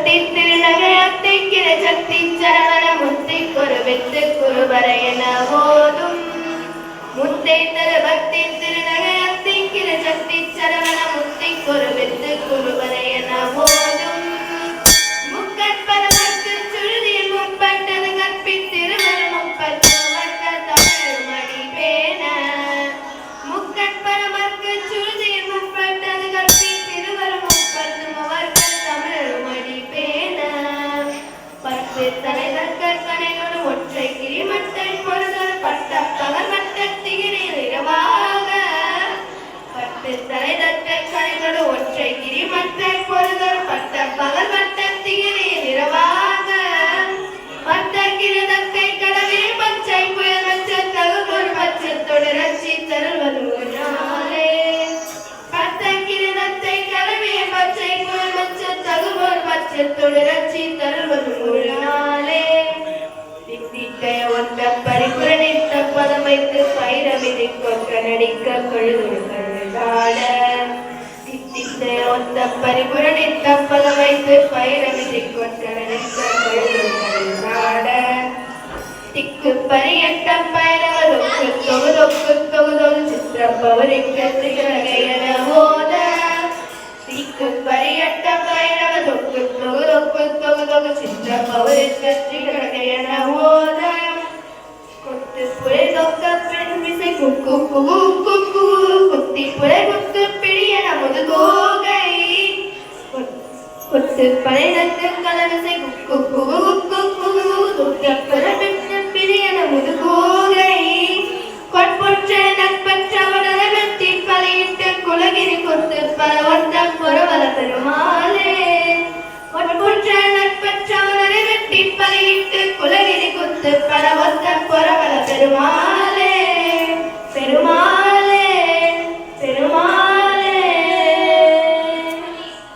பக்தி திருநகையத்தை கிரசக்தி சரவண முத்தி குருவித்து குருவரையன போதும் முத்தை தரு பக்தி திருநகையத்தை கிரசக்தி சரவண முத்தி குருவித்து குருவரையன போதும் முக்கற்பரமற்கு சுருதியில் முற்பட்டது கற்பித்திருவர் முப்பத்து வர்க்க தமிழ் மணி பேன முக்கற்பரமற்கு சுருதியில் முற்பட்டது கற்பித்திருவர் முப்பத்து வர்க்க தமிழ் மணி பேன பத்து தலைவர் கற்பனையோடு ஒற்றை கிரிமட்டை பொருதல் பட்ட பகல் வட்டத்திகிரில் இரவாக பத்து தலைதட்டை கலைகளோடு ஒற்றை கிரிமட்டை பொருதல் பட்ட பகல் வட்டத்திகிரில் இரவாக பட்ட கிரதக்கை கடவே பச்சை புயல் வச்ச தகுமொரு பச்சத்தோடு ரச்சி தருவது ஒரு நாளே பட்ட கிரதத்தை கடவே பச்சை புயல் வச்ச தகுமொரு பச்சத்தோடு ரச்சி தருவது ஒரு நாளே தித்திக்கைய ஒன்ற பரிபுரணித்த பதம் வைத்து பைரவிதி கொற்ற நடிக்க கொழுது கழுதாட தித்திக்கைய ஒன்ற பரிபுரணித்த பதம் வைத்து பைரவிதி கொற்ற நடிக்க கொழுது கழுதாட திக்கு பரியட்ட பைரவதொக்கு தொகுதொக்கு தொகுதொகு சித்திரப்பவரிக்க திகழகையன போத திக்கு பரியட்ட பைரவதொக்கு தொகுதொக்கு தொகுதொகு சித்திரப்பவரிக்க திகழகையன போத கொத்து புரை தொக்க பெண் விசை குக்கு குகு குக்கு குத்தி புரை குக்கு பிடியன முதுகோகை கொத்து பழையத்து கலவிசை குக்கு குகு குக்கு குகு குத்தி புரை பெற்று பிடியன முதுகோகை கொட்பொற்ற நட்பற்ற உடலை வெட்டி பலையிட்டு குலகிரி கொத்து பல ஒன்ற புறவல பெருமாளே கொட்பொற்ற நட்பற்ற உடலை வெட்டி பலையிட்டு குலகிரி கொத்து பல ஒன்ற புறவல பெருமாள்